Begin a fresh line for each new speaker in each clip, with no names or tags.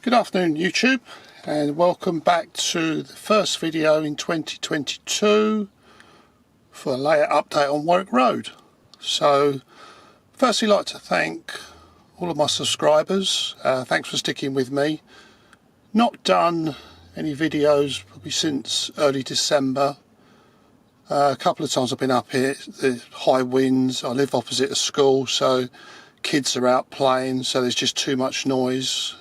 Good afternoon YouTube, and welcome back to the first video in 2022 for a layout update on Warwick Road. So firstly, I'd like to thank all of my subscribers. Thanks for sticking with me. Not done any videos probably since early December. A couple of times I've been up here, the high winds, I live opposite a school, so kids are out playing, so there's just too much noise.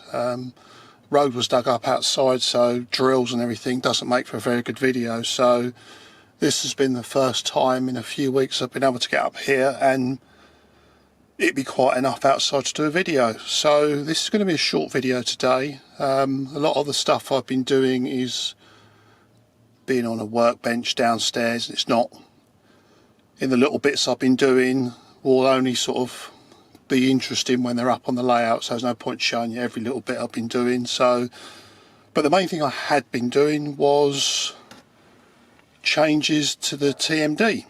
Road was dug up outside, so drills and everything doesn't make for a very good video. So this has been the first time in a few weeks I've been able to get up here and it'd be quiet enough outside to do a video. So this is going to be a short video today. A lot of the stuff I've been doing is being on a workbench downstairs. It's not in the little bits I've been doing will only sort of be interesting when they're up on the layout, so there's no point showing you every little bit I've been doing. So, but the main thing I had been doing was changes to the TMD.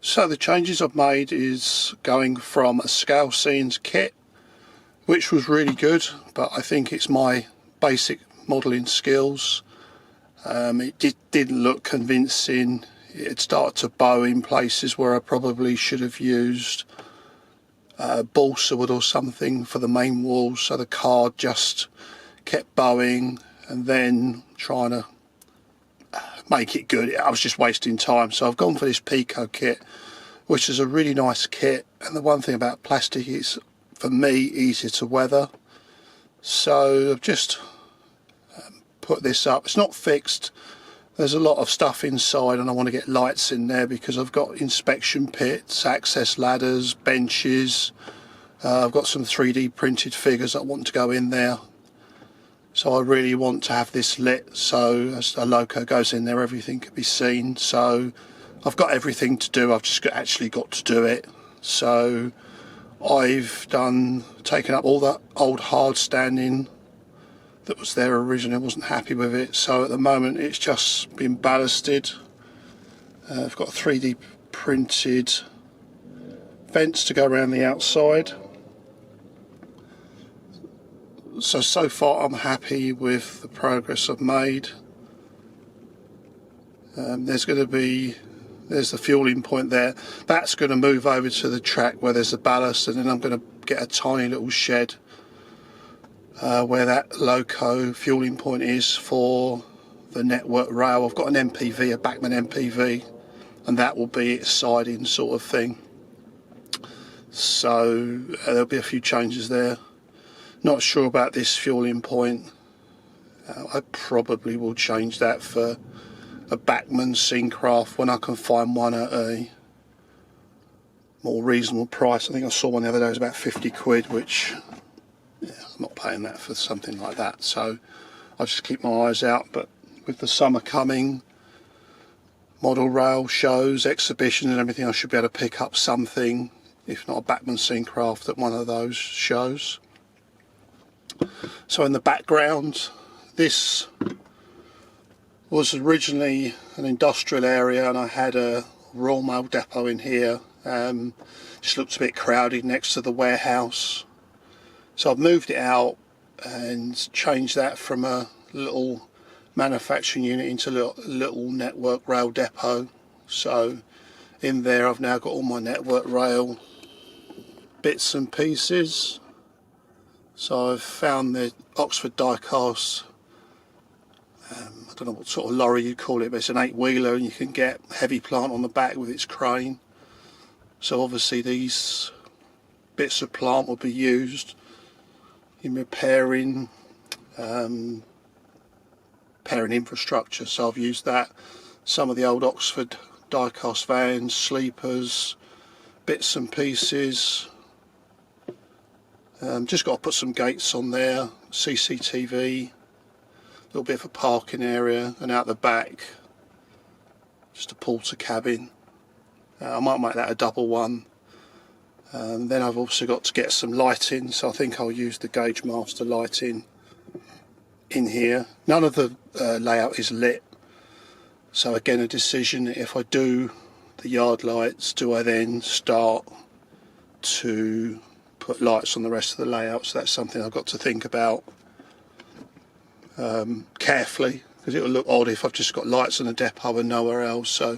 So the changes I've made is going from a scale scenes kit, which was really good, but I think it's my basic modelling skills. It didn't look convincing. It started to bow in places where I probably should have used balsa wood or something for the main walls, so the card just kept bowing, and then trying to make it good, I was just wasting time. So I've gone for this Pico kit, which is a really nice kit, and the one thing about plastic is, for me, easier to weather. So I've just put this up. It's not fixed. There's a lot of stuff inside and I want to get lights in there because I've got inspection pits, access ladders, benches. I've got some 3D printed figures that want to go in there. So I really want to have this lit so as a loco goes in there everything can be seen. So I've got everything to do, I've just actually got to do it. So I've taken up all that old hard standing that was there originally. I wasn't happy with it, so at the moment it's just been ballasted. I've got a 3D printed fence to go around the outside. So far I'm happy with the progress I've made. There's the fueling point there. That's going to move over to the track where there's a ballast, and then I'm going to get a tiny little shed where that loco fueling point is for the network rail. I've got an MPV, a Bachmann MPV, and that will be its siding sort of thing. So there'll be a few changes there. Not sure about this fueling point. I probably will change that for a Bachmann Syncraft when I can find one at a more reasonable price. I think I saw one the other day, it was about 50 quid, which yeah, I'm not paying that for something like that, so I'll just keep my eyes out. But with the summer coming, model rail shows, exhibitions and everything, I should be able to pick up something, if not a Bachmann Syncraft, at one of those shows. So in the background, this was originally an industrial area and I had a Royal Mail depot in here. Just looked a bit crowded next to the warehouse. So I've moved it out and changed that from a little manufacturing unit into a little network rail depot. So in there I've now got all my network rail bits and pieces. So I've found the Oxford die-cast, I don't know what sort of lorry you call it, but it's an 8-wheeler and you can get heavy plant on the back with its crane. So obviously these bits of plant will be used in repairing infrastructure. So I've used that, some of the old Oxford die-cast vans, sleepers, bits and pieces. Just got to put some gates on there, CCTV, a little bit of a parking area, and out the back just a porter cabin. I might make that a double one. Then I've also got to get some lighting, so I think I'll use the Gauge Master lighting in here. None of the layout is lit, so again a decision, if I do the yard lights, do I then start to put lights on the rest of the layout, so that's something I've got to think about carefully, because it will look odd if I've just got lights on a depot and nowhere else. So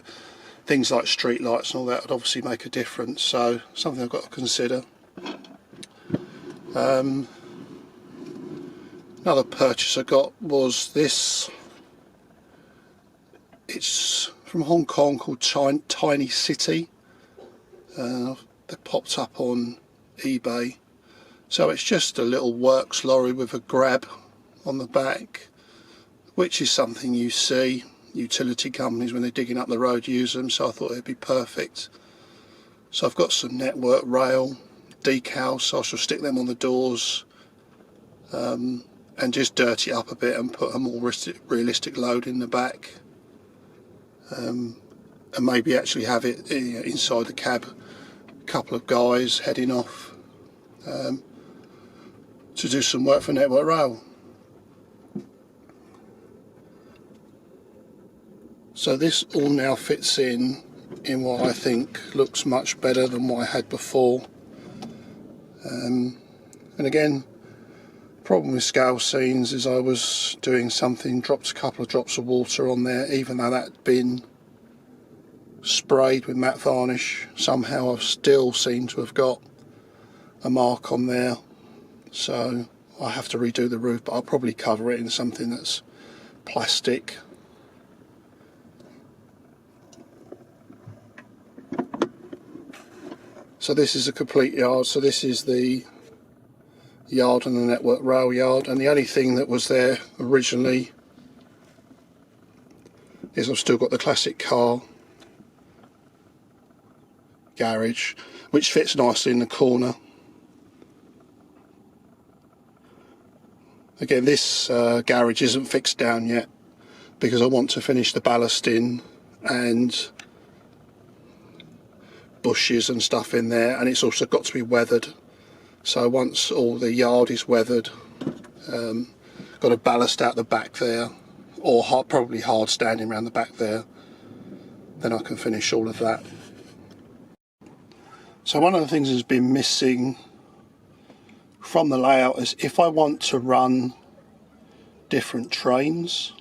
things like street lights and all that would obviously make a difference, so something I've got to consider. Another purchase I got was this. It's from Hong Kong, called Tiny City. They popped up on eBay. So it's just a little works lorry with a grab on the back, which is something you see utility companies when they're digging up the road use them, so I thought it'd be perfect. So I've got some network rail decals, so I shall stick them on the doors and just dirty it up a bit and put a more realistic load in the back, and maybe actually have it inside the cab, a couple of guys heading off to do some work for Network Rail. So this all now fits in what I think looks much better than what I had before. And again, problem with scale scenes is I was doing something, dropped a couple of drops of water on there, even though that'd been sprayed with matte varnish. Somehow I've still seemed to have got a mark on there, so I have to redo the roof, but I'll probably cover it in something that's plastic. So this is a complete yard, so this is the yard and the Network Rail yard, and the only thing that was there originally is I've still got the classic car garage, which fits nicely in the corner. Again, this garage isn't fixed down yet because I want to finish the ballast in and bushes and stuff in there, and it's also got to be weathered. So once all the yard is weathered, got to ballast out the back there, or probably hard standing around the back there, then I can finish all of that. So one of the things that's been missing from the layout is if I want to run different trains,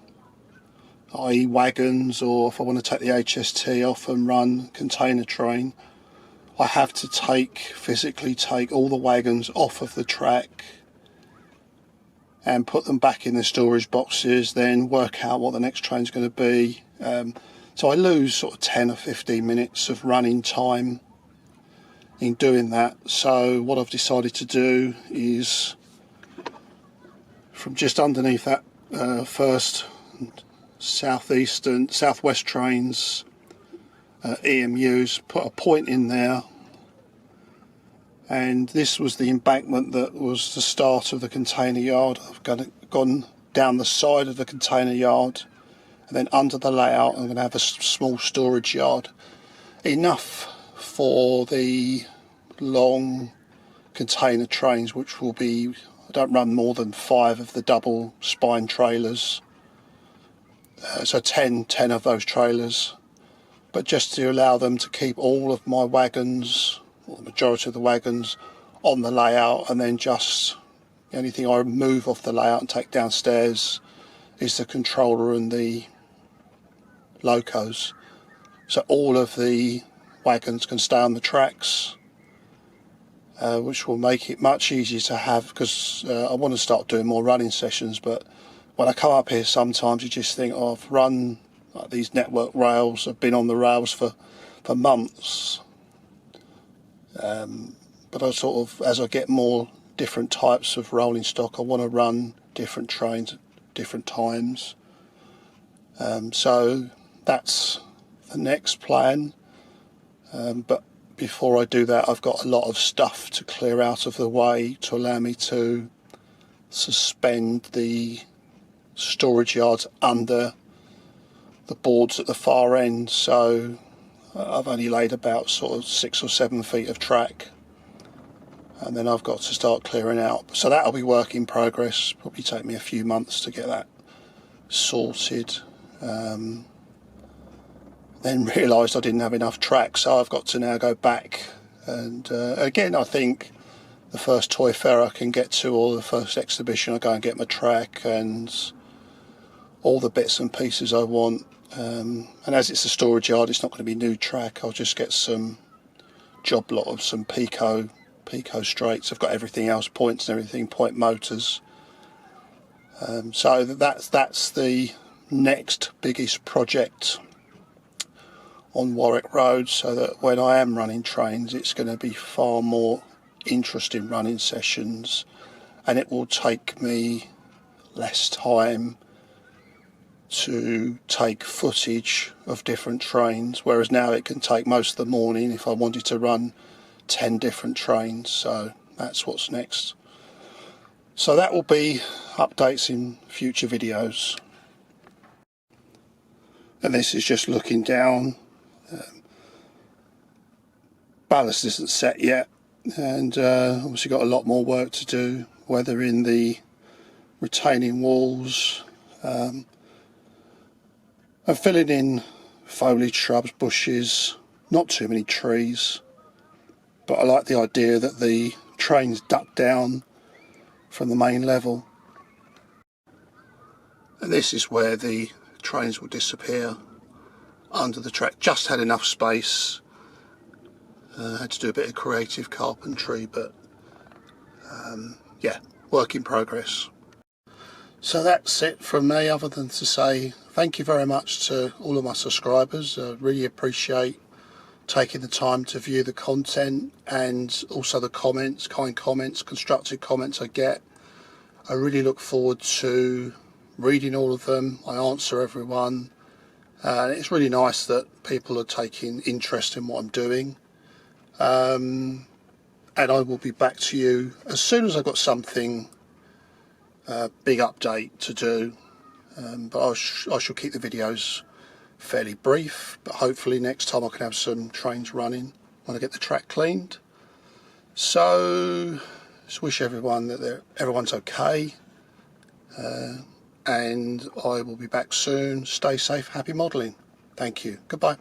i.e. wagons, or if I want to take the HST off and run container train, I have to physically take all the wagons off of the track and put them back in the storage boxes, then work out what the next train's going to be. So I lose sort of 10 or 15 minutes of running time in doing that. So what I've decided to do is, from just underneath that first southwest trains EMUs, put a point in there, and this was the embankment that was the start of the container yard. I've gone down the side of the container yard, and then under the layout I'm going to have a small storage yard, enough for the long container trains, which will be, I don't run more than 5 of the double spine trailers, so 10 of those trailers, but just to allow them to keep all of my wagons, or the majority of the wagons, on the layout, and then just the only thing I move off the layout and take downstairs is the controller and the locos. So all of the wagons can stay on the tracks, which will make it much easier to have, because I want to start doing more running sessions, but when I come up here sometimes you just think, oh, I've run like these network rails, I've been on the rails for months, but I sort of, as I get more different types of rolling stock, I want to run different trains at different times. So that's the next plan, but before I do that I've got a lot of stuff to clear out of the way to allow me to suspend the storage yards under the boards at the far end. So I've only laid about sort of 6 or 7 feet of track, and then I've got to start clearing out. So that'll be work in progress, probably take me a few months to get that sorted. Then realised I didn't have enough track, so I've got to now go back, and again I think the first toy fair I can get to, or the first exhibition, I go and get my track and all the bits and pieces I want. And as it's a storage yard, it's not going to be new track. I'll just get some job lot of some Pico straights. I've got everything else, points and everything, point motors. So that's the next biggest project on Warwick Road, so that when I am running trains, it's going to be far more interesting running sessions, and it will take me less time to take footage of different trains, whereas now it can take most of the morning if I wanted to run 10 different trains. So that's what's next. So that will be updates in future videos. And this is just looking down. Ballast isn't set yet, and obviously got a lot more work to do, whether in the retaining walls, and filling in foliage, shrubs, bushes, not too many trees. But I like the idea that the trains duck down from the main level. And this is where the trains will disappear under the track. Just had enough space. Had to do a bit of creative carpentry, but yeah, work in progress. So that's it from me, other than to say thank you very much to all of my subscribers. I really appreciate taking the time to view the content, and also the comments, kind comments, constructive comments I get. I really look forward to reading all of them. I answer everyone. It's really nice that people are taking interest in what I'm doing. And I will be back to you as soon as I've got something big update to do. But I shall keep the videos fairly brief, but hopefully next time I can have some trains running when I get the track cleaned. So just wish everyone that everyone's okay, and I will be back soon. Stay safe, happy modelling. Thank you. Goodbye.